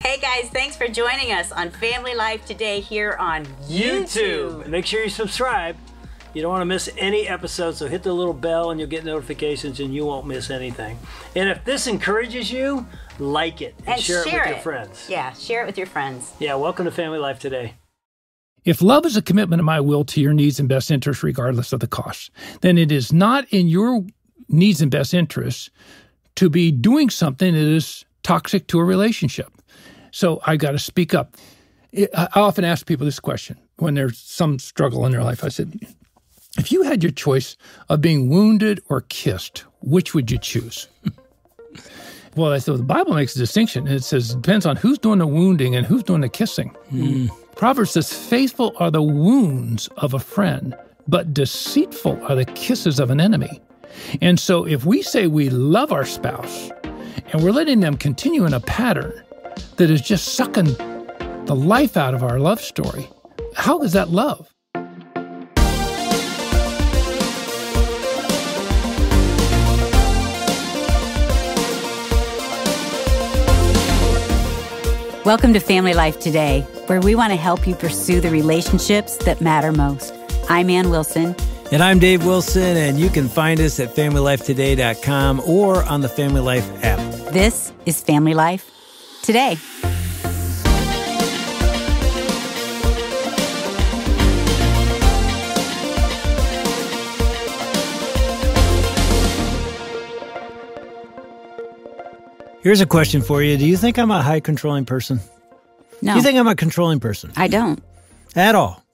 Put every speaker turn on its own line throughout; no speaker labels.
Hey guys, thanks for joining us on Family Life Today here on YouTube.
And make sure you subscribe. You don't want to miss any episodes, so hit the little bell and you'll get notifications and you won't miss anything. And if this encourages you, like it and share it with your friends.
Yeah, share it with your friends.
Yeah, welcome to Family Life Today.
If love is a commitment of my will to your needs and best interests regardless of the cost, then it is not in your needs and best interests to be doing something that is toxic to a relationship. So I got to speak up. I often ask people this question when there's some struggle in their life. I said, if you had your choice of being wounded or kissed, which would you choose? Well, I thought the Bible makes a distinction. It says it depends on who's doing the wounding and who's doing the kissing. Proverbs says, faithful are the wounds of a friend, but deceitful are the kisses of an enemy. And so if we say we love our spouse and we're letting them continue in a pattern that is just sucking the life out of our love story, how is that love?
Welcome to Family Life Today, where we want to help you pursue the relationships that matter most. I'm Ann Wilson.
And I'm Dave Wilson, and you can find us at FamilyLifeToday.com or on the Family Life app.
This is Family Life Today.
Here's a question for you. Do you think I'm a high controlling person?
No.
Do you think I'm a controlling person?
I don't.
At all?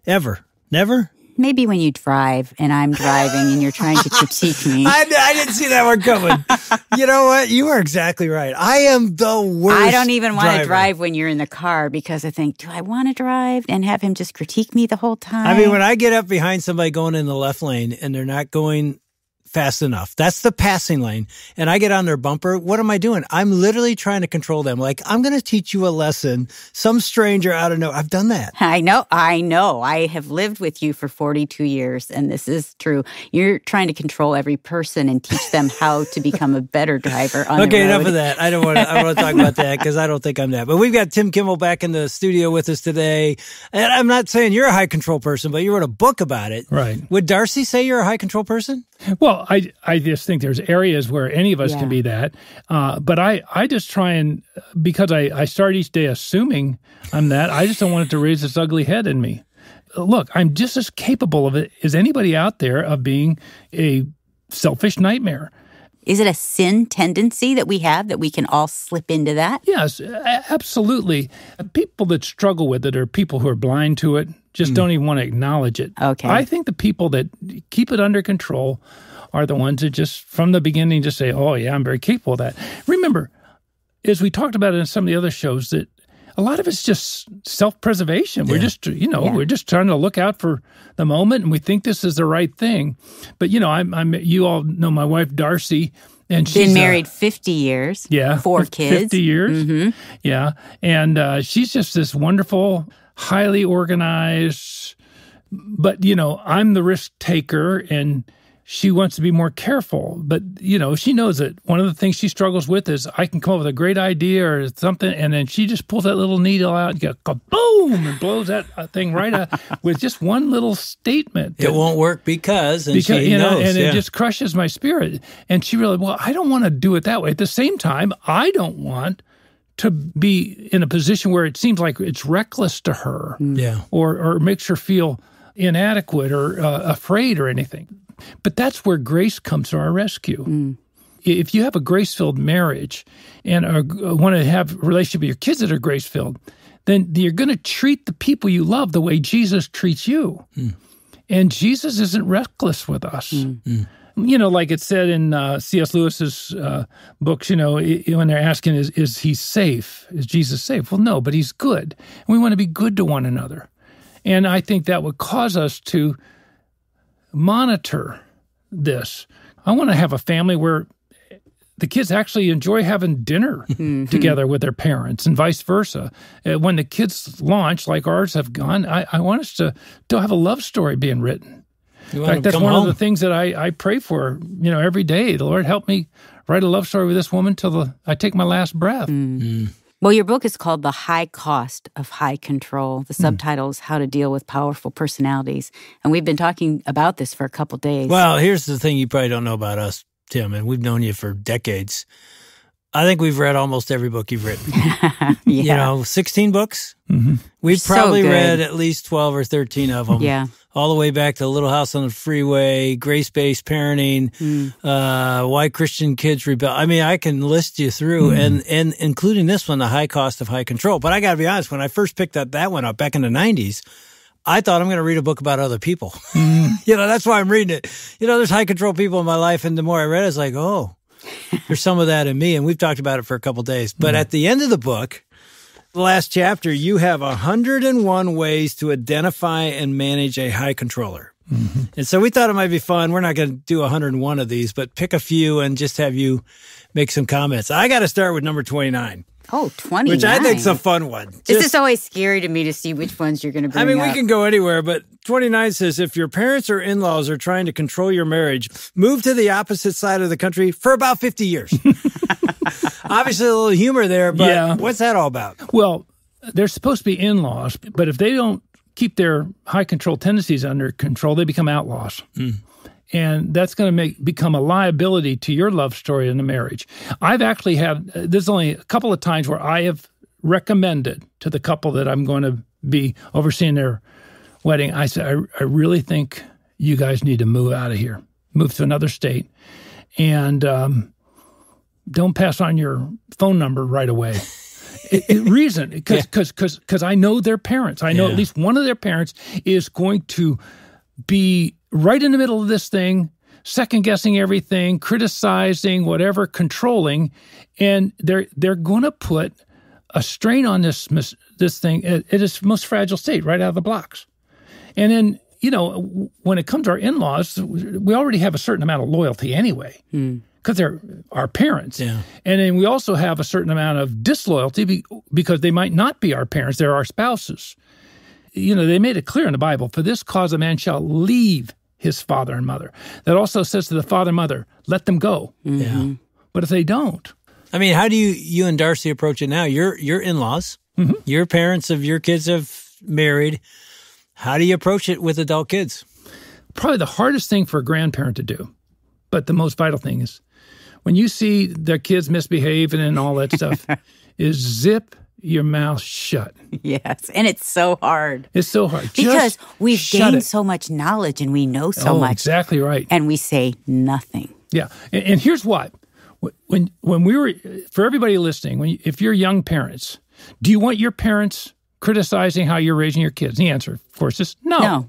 Ever? Never?
Maybe when you drive and I'm driving and you're trying to critique me.
I didn't see that one coming. You know what? You are exactly right. I am the worst
I don't even want to
driver.
drive when you're in the car because I think, do I want to drive and have him just critique me the whole time?
I mean, when I get up behind somebody going in the left lane and they're not going fast enough, that's the passing lane, and I get on their bumper, what am I doing? I'm literally trying to control them. Like, I'm going to teach you a lesson. Some stranger out of nowhere. I've done that.
I know. I have lived with you for 42 years, and this is true. You're trying to control every person and teach them how to become a better driver on the road.
Okay, enough of that. I don't want to talk about that because I don't think I'm that. But we've got Tim Kimmel back in the studio with us today. And I'm not saying you're a high control person, but you wrote a book about it.
Right.
Would Darcy say you're a high control person?
Well, I just think there's areas where any of us can be that. But I just try and, because I start each day assuming I'm that, I just don't want it to raise its ugly head in me. Look, I'm just as capable of it as anybody out there of being a selfish nightmare.
Is it a sin tendency that we have that we can all slip into that?
Yes, absolutely. People that struggle with it are people who are blind to it, just don't even want to acknowledge it.
Okay.
I think the people that keep it under control are the ones that just, from the beginning, just say, oh, yeah, I'm very capable of that. Remember, as we talked about in some of the other shows, that a lot of it's just self-preservation. We're just, we're just trying to look out for the moment, and we think this is the right thing. But, you all know my wife, Darcy, and she's
been married 50 years.
Yeah.
4 kids.
50 years.
Mm-hmm.
Yeah. And she's just this wonderful, highly organized, but, I'm the risk taker, and she wants to be more careful. But, she knows that one of the things she struggles with is I can come up with a great idea or something, and then she just pulls that little needle out and goes kaboom and blows that thing right out with just one little statement.
It won't work because she knows.
And it just crushes my spirit. And she really, I don't want to do it that way. At the same time, I don't want to be in a position where it seems like it's reckless to her or makes her feel inadequate or afraid or anything. But that's where grace comes to our rescue. If you have a grace-filled marriage and want to have a relationship with your kids that are grace-filled, then you're going to treat the people you love the way Jesus treats you. And Jesus isn't reckless with us. Like it said in C.S. Lewis's books, when they're asking, is he safe? Is Jesus safe? Well, no, but he's good. And we want to be good to one another. And I think that would cause us to monitor this. I want to have a family where the kids actually enjoy having dinner together with their parents and vice versa. When the kids launch, like ours have gone, I want us to have a love story being written. In fact, that's one of the things that I pray for, every day. The Lord help me write a love story with this woman till I take my last breath.
Well, your book is called The High Cost of High Control. The subtitle is How to Deal with Powerful Personalities. And we've been talking about this for a couple days.
Well, here's the thing you probably don't know about us, Tim, and we've known you for decades. I think we've read almost every book you've written. 16 books?
Mm-hmm.
We've
So
probably
good.
read at least 12 or 13 of them.
Yeah.
All the way back to Little House on the Freeway, Grace-Based Parenting, Why Christian Kids Rebel. I mean, I can list you through, and including this one, The High Cost of High Control. But I got to be honest, when I first picked that one up back in the 90s, I thought I'm going to read a book about other people. That's why I'm reading it. There's high control people in my life, and the more I read it, it's like, oh, there's some of that in me, and we've talked about it for a couple of days. But at the end of the book, the last chapter, you have 101 ways to identify and manage a high controller. And so we thought it might be fun. We're not going to do 101 of these, but pick a few and just have you make some comments. I got to start with number 29.
Oh, 29.
Which I think's a fun one.
This is always scary to me to see which ones you're going to bring
I mean, we
up.
can go anywhere, but 29 says, if your parents or in-laws are trying to control your marriage, move to the opposite side of the country for about 50 years. Obviously, a little humor there, but what's that all about?
Well, they're supposed to be in-laws, but if they don't keep their high control tendencies under control, they become outlaws. And that's going to become a liability to your love story in the marriage. I've actually had, there's only a couple of times where I have recommended to the couple that I'm going to be overseeing their wedding, I said, I really think you guys need to move out of here, move to another state, and don't pass on your phone number right away. Reason, because I know their parents. I know at least one of their parents is going to be right in the middle of this thing, second-guessing everything, criticizing, whatever, controlling, and they're going to put a strain on this thing at its most fragile state right out of the blocks. And then, when it comes to our in-laws, we already have a certain amount of loyalty anyway because they're our parents. Yeah. And then we also have a certain amount of disloyalty because they might not be our parents. They're our spouses. They made it clear in the Bible, for this cause a man shall leave his father and mother. That also says to the father and mother, let them go. Yeah. But if they don't.
I mean, how do you and Darcy approach it now? You're in-laws. Your parents of your kids have married. How do you approach it with adult kids?
Probably the hardest thing for a grandparent to do, but the most vital thing is when you see their kids misbehaving and all that stuff, is zip your mouth shut.
Yes, and it's so hard.
It's so hard.
Because we've gained so much knowledge and we know so much.
Exactly right.
And we say nothing.
Yeah, and here's what. When we were, for everybody listening, if you're young parents, do you want your parents criticizing how you're raising your kids? The answer, of course, is no.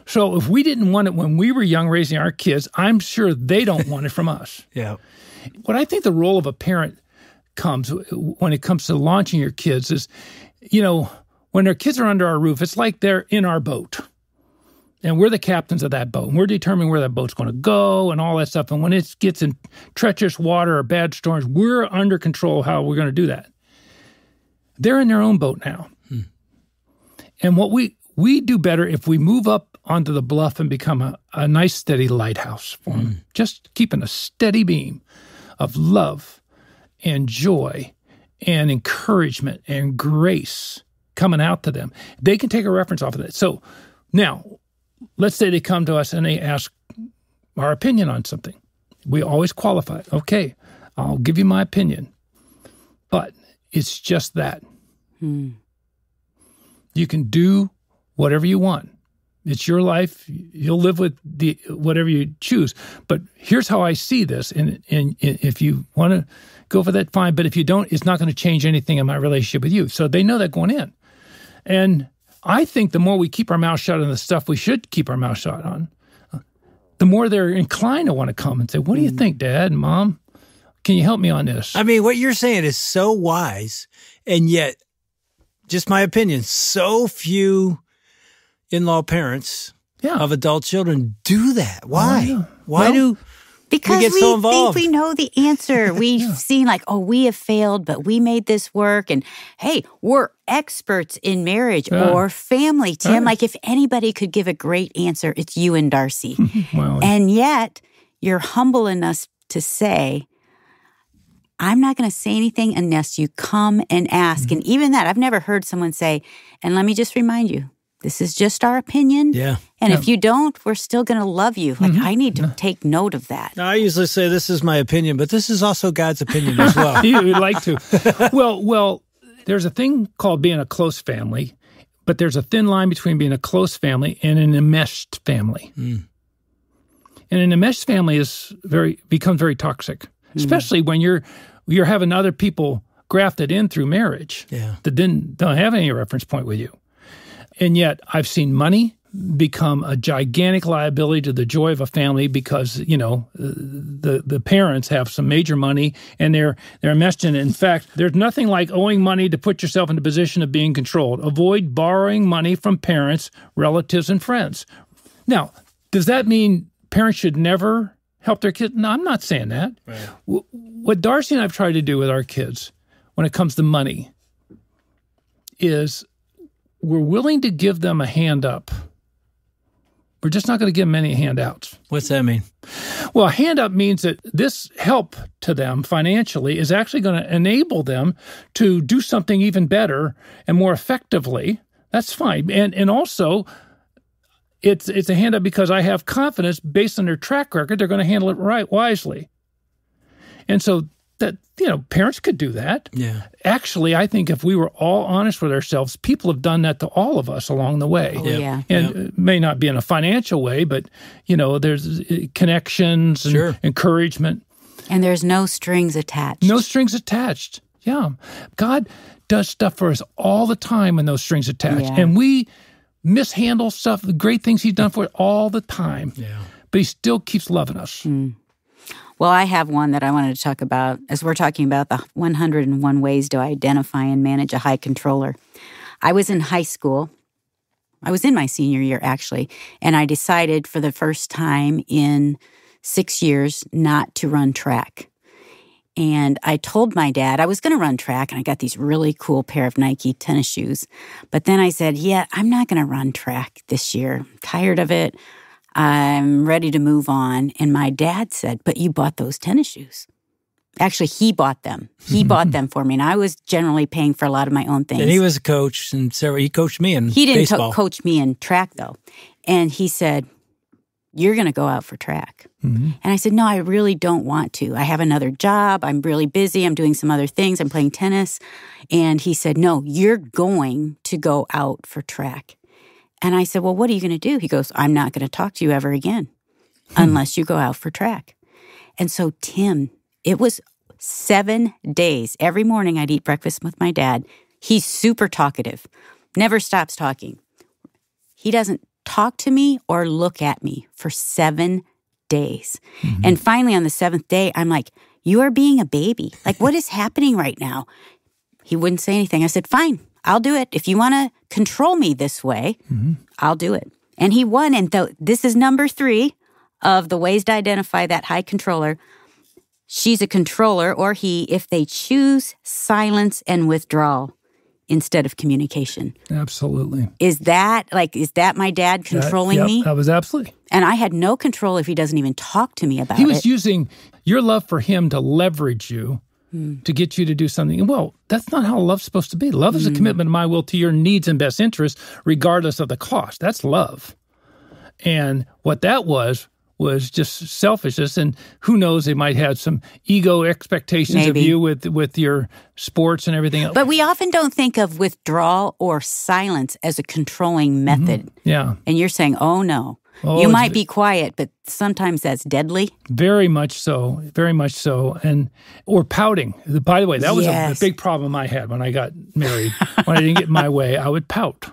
So if we didn't want it when we were young raising our kids, I'm sure they don't want it from us.
Yeah.
What I think the role of a parent comes when it comes to launching your kids is, when their kids are under our roof, it's like they're in our boat. And we're the captains of that boat. And we're determining where that boat's going to go and all that stuff. And when it gets in treacherous water or bad storms, we're under control how we're going to do that. They're in their own boat now. And what we do better if we move up onto the bluff and become a nice, steady lighthouse for them. Just keeping a steady beam of love and joy and encouragement and grace coming out to them. They can take a reference off of that. So now, let's say they come to us and they ask our opinion on something. We always qualify. Okay, I'll give you my opinion, but it's just that. You can do whatever you want. It's your life. You'll live with whatever you choose. But here's how I see this. And if you want to go for that, fine. But if you don't, it's not going to change anything in my relationship with you. So they know that going in. And I think the more we keep our mouth shut on the stuff we should keep our mouth shut on, the more they're inclined to want to come and say, what do you think, Dad and Mom? Can you help me on this?
I mean, what you're saying is so wise, and yet, just my opinion, so few in-law parents of adult children do that. Why? Why do
because
we get so involved?
Think we know the answer. We've seen we have failed, but we made this work. And hey, we're experts in marriage or family, Tim. Like if anybody could give a great answer, it's you and Darcy. And yet you're humbling us to say, I'm not going to say anything unless you come and ask. And even that, I've never heard someone say, and let me just remind you, this is just our opinion.
Yeah.
And if you don't, we're still going to love you. Like, I need to take note of that.
Now, I usually say this is my opinion, but this is also God's opinion as well.
You'd like to. Well, there's a thing called being a close family, but there's a thin line between being a close family and an enmeshed family. And an enmeshed family becomes very toxic, especially when you're having other people grafted in through marriage that don't have any reference point with you. And yet I've seen money become a gigantic liability to the joy of a family because, the parents have some major money and they're enmeshed in it. In fact, there's nothing like owing money to put yourself in a position of being controlled. Avoid borrowing money from parents, relatives, and friends. Now, does that mean parents should never help their kids? No, I'm not saying that. Right. What Darcy and I have tried to do with our kids when it comes to money is we're willing to give them a hand up. We're just not going to give them any handouts.
What's that mean?
Well, a hand up means that this help to them financially is actually going to enable them to do something even better and more effectively. That's fine. And also, it's a hand up because I have confidence based on their track record, they're going to handle it right wisely. And so that, parents could do that.
Yeah.
Actually, I think if we were all honest with ourselves, people have done that to all of us along the way.
Oh, yeah.
And it may not be in a financial way, but, there's connections and encouragement.
And there's no strings attached.
No strings attached. Yeah. God does stuff for us all the time when those strings attached.
Yeah.
And we mishandle stuff, the great things he's done for us all the time.
Yeah.
But he still keeps loving us.
Well, I have one that I wanted to talk about as we're talking about the 101 ways to identify and manage a high controller. I was in high school. I was in my senior year, actually, and I decided for the first time in 6 years not to run track. And I told my dad I was going to run track, and I got these really cool pair of Nike tennis shoes. But then I said, I'm not going to run track this year. I'm tired of it. I'm ready to move on. And my dad said, but you bought those tennis shoes. Actually, he bought them. He bought them for me. And I was generally paying for a lot of my own things.
And he was a coach, and he coached me in
He didn't
baseball.
coach me in track, though. And he said, you're going to go out for track. And I said, no, I really don't want to. I have another job. I'm really busy. I'm doing some other things. I'm playing tennis. And he said, no, you're going to go out for track. And I said, well, what are you going to do? He goes, I'm not going to talk to you ever again unless you go out for track. And so, Tim, it was 7 days. Every morning I'd eat breakfast with my dad. He's super talkative, never stops talking. He doesn't talk to me or look at me for 7 days. And finally, on the 7th day, I'm like, you are being a baby. Like, what is happening right now? He wouldn't say anything. I said, fine. I'll do it. If you want to control me this way, I'll do it. And he won. And this is number 3 of the ways to identify that high controller. She's a controller, or he, if they choose silence and withdrawal instead of communication.
Absolutely.
Is that my dad controlling me?
That was absolutely.
And I had no control if he doesn't even talk to me about it.
He was using your love for him to leverage you. To get you to do something. Well, that's not how love's supposed to be. Love is a commitment of my will to your needs and best interests, regardless of the cost. That's love. And what that was just selfishness. And who knows, they might have some ego expectations of you with your sports and everything else.
But we often don't think of withdrawal or silence as a controlling method.
Yeah.
And you're saying, oh, no. You might be quiet, but sometimes that's deadly.
Very much so. Very much so. Or pouting. By the way, that was a big problem I had when I got married. When I didn't get my way, I would pout.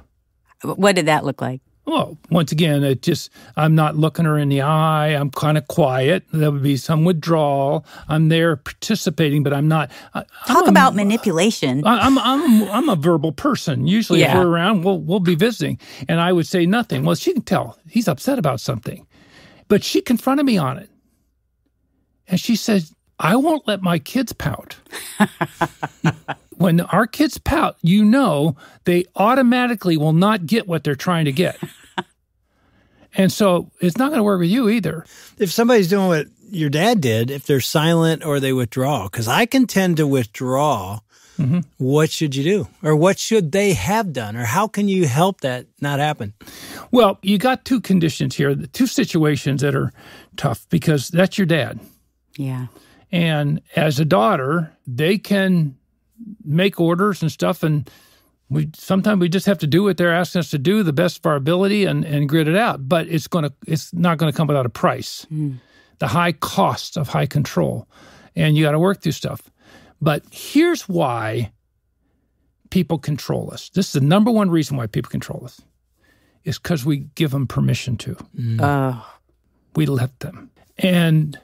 What did that look like?
Well, once again, I'm not looking her in the eye. I'm kind of quiet. There would be some withdrawal. I'm there participating, but I'm not.
Talk about manipulation.
I'm a verbal person. Usually, if we're around, we'll be visiting, and I would say nothing. Well, she can tell he's upset about something, but she confronted me on it, and she said, "I won't let my kids pout." When our kids pout, they automatically will not get what they're trying to get. And so it's not going to work with you either.
If somebody's doing what your dad did if they're silent or they withdraw? Because I can tend to withdraw. Mm-hmm. What should you do? Or what should they have done? Or how can you help that not happen?
Well, you got two conditions here, two situations that are tough because that's your dad.
Yeah.
And as a daughter, they can make orders and stuff, and sometimes we just have to do what they're asking us to do, the best of our ability, and grit it out. But it's not going to come without a price. The high cost of high control, and you got to work through stuff. But here's why people control us. This is the number one reason why people control us. Is because we give them permission to. We let them. And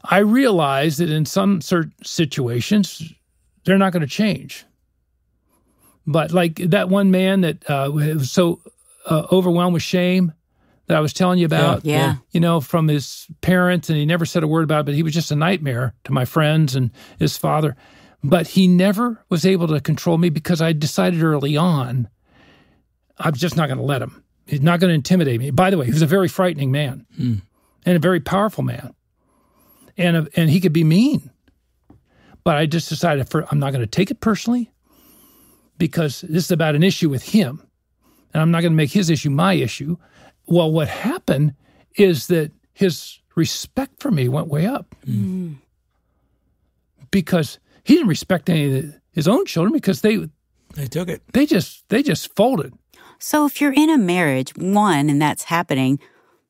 I realize that in some certain situations, they're not going to change. But like that one man that was so overwhelmed with shame that I was telling you about, from his parents, and he never said a word about it, but he was just a nightmare to my friends and his father. But he never was able to control me because I decided early on, I'm just not going to let him. He's not going to intimidate me. By the way, he was a very frightening man and a very powerful man. And he could be mean. But I just decided I'm not going to take it personally because this is about an issue with him. And I'm not going to make his issue my issue. Well, what happened is that his respect for me went way up. Because he didn't respect any of his own children because they
took it.
They just folded.
So if you're in a marriage, and that's happening,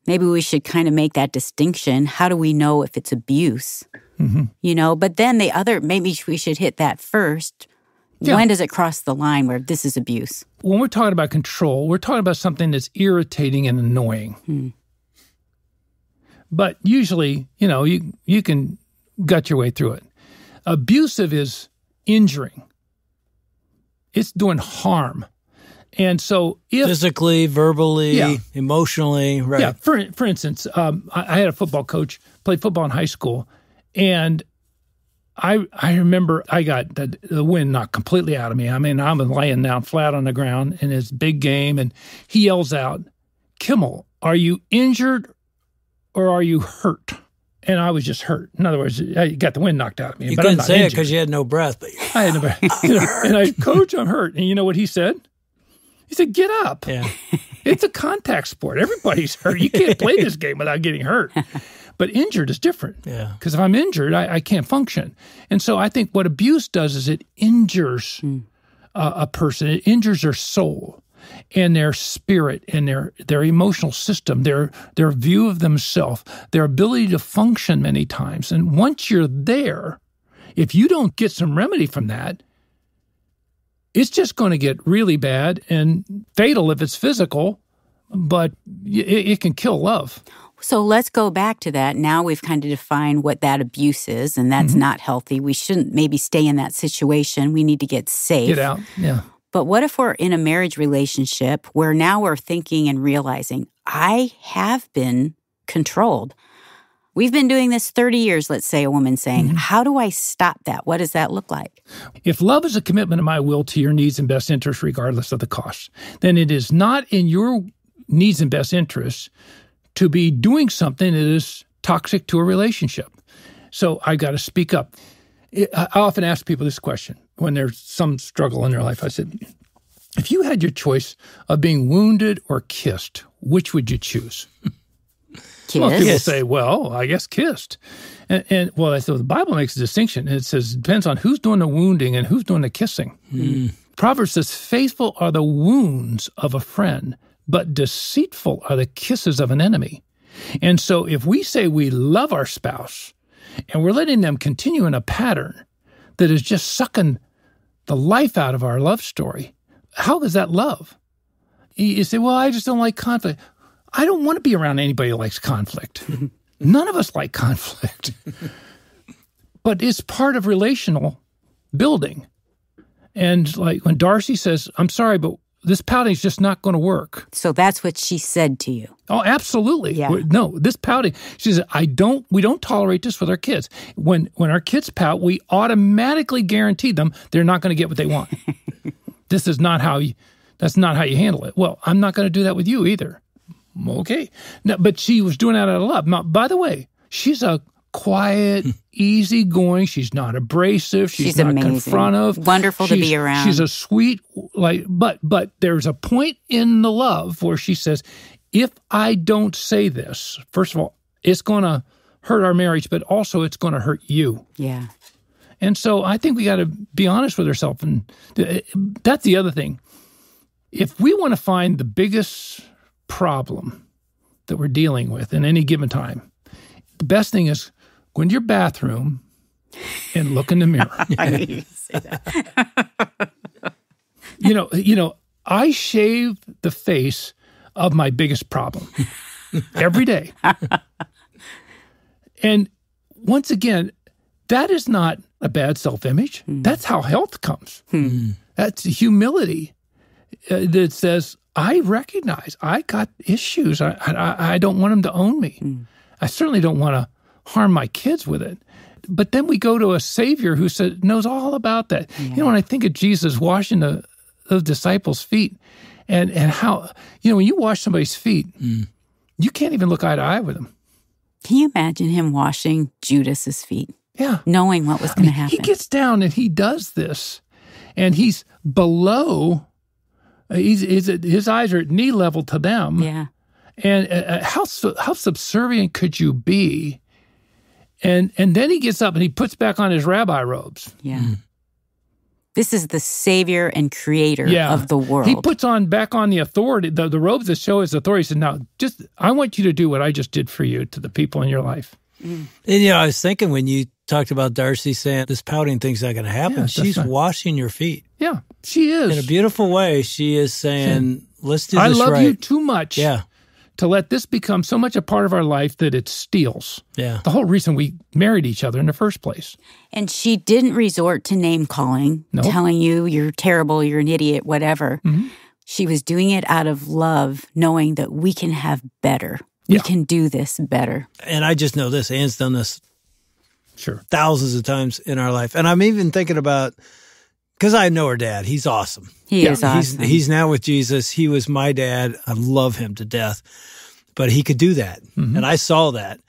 maybe we should kind of make that distinction. How do we know if it's abuse? But then maybe we should hit that first. Yeah. When does it cross the line where this is abuse?
When we're talking about control, we're talking about something that's irritating and annoying. But usually, you can gut your way through it. Abusive is injuring. It's doing harm. And so if...
physically, verbally, emotionally, right.
Yeah, for instance, I had a football coach, played football in high school, and I remember I got the wind knocked completely out of me. I mean, I'm laying down flat on the ground in his big game, and he yells out, "Kimmel, are you injured or are you hurt?" And I was just hurt. In other words, I got the wind knocked out of me.
You
but
couldn't
I'm not
say
injured.
it because you had no breath. But
I had no breath. And I, "Coach, I'm hurt." And you know what he said? He said, "Get up."
Yeah.
It's a contact sport. Everybody's hurt. You can't play this game without getting hurt. But injured is different. Yeah. Because if I'm injured, I can't function. And so I think what abuse does is it injures a person. It injures their soul and their spirit and their emotional system, their view of themselves, their ability to function many times. And once you're there, if you don't get some remedy from that, it's just going to get really bad and fatal if it's physical, but it can kill love.
So let's go back to that. Now we've kind of defined what that abuse is, and that's not healthy. We shouldn't maybe stay in that situation. We need to get safe.
Get out, yeah.
But what if we're in a marriage relationship where now we're thinking and realizing, I have been controlled. We've been doing this 30 years, let's say, a woman saying, how do I stop that? What does that look like?
If love is a commitment of my will to your needs and best interests, regardless of the cost, then it is not in your needs and best interests to be doing something that is toxic to a relationship. So I got to speak up. I often ask people this question when there's some struggle in their life. I said, if you had your choice of being wounded or kissed, which would you choose? Most people say, well, I guess kissed. And well, so the Bible makes a distinction. It says it depends on who's doing the wounding and who's doing the kissing. Proverbs says, faithful are the wounds of a friend, but deceitful are the kisses of an enemy. And so if we say we love our spouse and we're letting them continue in a pattern that is just sucking the life out of our love story, how is that love? You say, well, I just don't like conflict. I don't want to be around anybody who likes conflict. None of us like conflict. But it's part of relational building. And like when Darcy says, I'm sorry, but this pouting is just not going to work.
So that's what she said to you.
Oh, absolutely.
Yeah.
No, this pouting, she said, we don't tolerate this with our kids. When our kids pout, we automatically guarantee them they're not going to get what they want. That's not how you handle it. Well, I'm not going to do that with you either. Okay. No, but she was doing that out of love. Now, by the way, she's a quiet, easygoing. She's not abrasive. She's not
amazing.
confrontive.
Wonderful to be around.
She's a sweet, but there's a point in the love where she says, if I don't say this, first of all, it's going to hurt our marriage, but also it's going to hurt you.
Yeah.
And so I think we got to be honest with ourselves. And that's the other thing. If we want to find the biggest problem that we're dealing with in any given time, the best thing is go into your bathroom and look in the mirror.
I knew you'd say that.
You know, I shave the face of my biggest problem every day. And once again, that is not a bad self-image. That's how health comes. That's humility that says, I recognize I got issues. I don't want them to own me. I certainly don't want to harm my kids with it. But then we go to a Savior who knows all about that. Yeah. You know, when I think of Jesus washing those disciples' feet and how, when you wash somebody's feet, you can't even look eye to eye with them.
Can you imagine him washing Judas's feet?
Yeah.
Knowing what was going to happen.
He gets down and he does this, and he's below, his eyes are at knee level to them.
Yeah.
And how subservient could you be? And then he gets up and he puts back on his rabbi robes.
Yeah. This is the Savior and Creator of the world.
He puts back on the authority, the robes that show his authority. He said, now, I want you to do what I just did for you to the people in your life.
And, I was thinking when you talked about Darcy saying this pouting thing's not going to happen, she's washing your feet.
Yeah, she is.
In a beautiful way, she is saying, let's do this right.
I love you too much to let this become so much a part of our life that it steals. Yeah. The whole reason we married each other in the first place.
And she didn't resort to name-calling, telling you you're terrible, you're an idiot, whatever. Mm-hmm. She was doing it out of love, knowing that we can have better. We can do this better.
And I just know this. Anne's done this thousands of times in our life. And I'm even thinking about, because I know her dad. He's awesome.
He is awesome.
He's now with Jesus. He was my dad. I love him to death. But he could do that. Mm-hmm. And I saw that.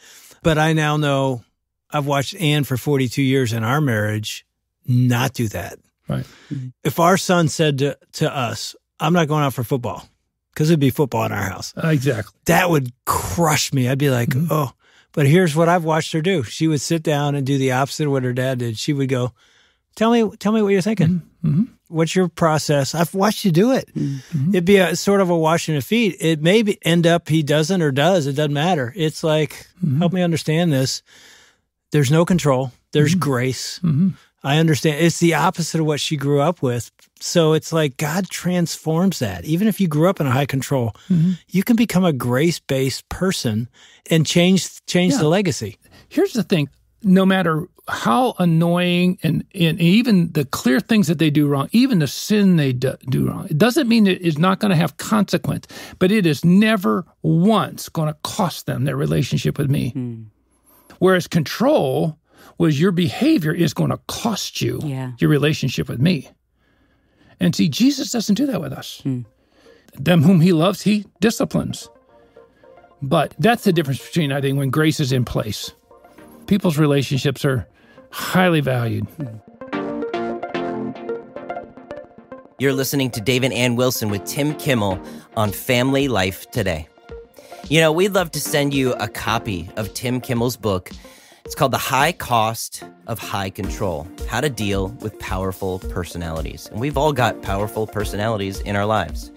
But I now know I've watched Anne for 42 years in our marriage not do that.
Right.
Mm-hmm. If our son said to us, I'm not going out for football, because it'd be football in our house.
Exactly.
That would crush me. I'd be like, oh. But here's what I've watched her do. She would sit down and do the opposite of what her dad did. She would go, tell me what you're thinking. Mm-hmm. What's your process? I've watched you do it. Mm-hmm. It'd be a sort of a washing of feet. It may end up he doesn't or does. It doesn't matter. It's like, help me understand this. There's no control. There's grace. Mm-hmm. I understand. It's the opposite of what she grew up with. So it's like God transforms that. Even if you grew up in a high control, you can become a grace-based person and change the legacy.
Here's the thing. No matter how annoying and even the clear things that they do wrong, even the sin they do wrong, it doesn't mean it is not going to have consequence, but it is never once going to cost them their relationship with me. Whereas control was your behavior is going to cost you your relationship with me. And see, Jesus doesn't do that with us. Them whom he loves, he disciplines. But that's the difference between, I think, when grace is in place. People's relationships are highly valued.
You're listening to Dave and Ann Wilson with Tim Kimmel on Family Life Today. We'd love to send you a copy of Tim Kimmel's book. It's called The High Cost of High Control, How to Deal with Powerful Personalities. And we've all got powerful personalities in our lives.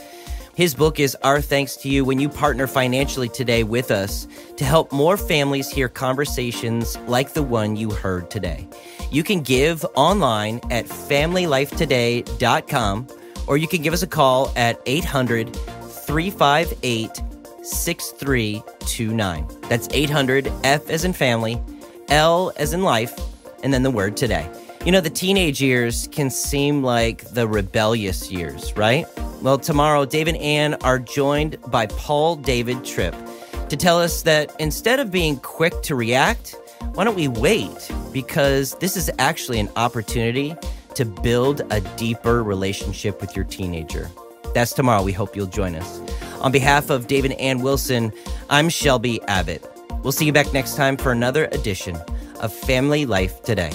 His book is our thanks to you when you partner financially today with us to help more families hear conversations like the one you heard today. You can give online at FamilyLifeToday.com, or you can give us a call at 800-358-6329. That's 800, F as in family, L as in life, and then the word today. The teenage years can seem like the rebellious years, right? Well, tomorrow, Dave and Ann are joined by Paul David Tripp to tell us that instead of being quick to react, why don't we wait? Because this is actually an opportunity to build a deeper relationship with your teenager. That's tomorrow. We hope you'll join us. On behalf of Dave and Ann Wilson, I'm Shelby Abbott. We'll see you back next time for another edition of Family Life Today.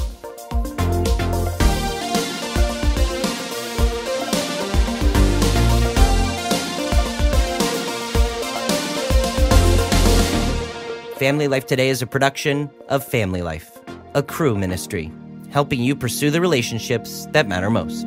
Family Life Today is a production of Family Life, a Cru ministry, helping you pursue the relationships that matter most.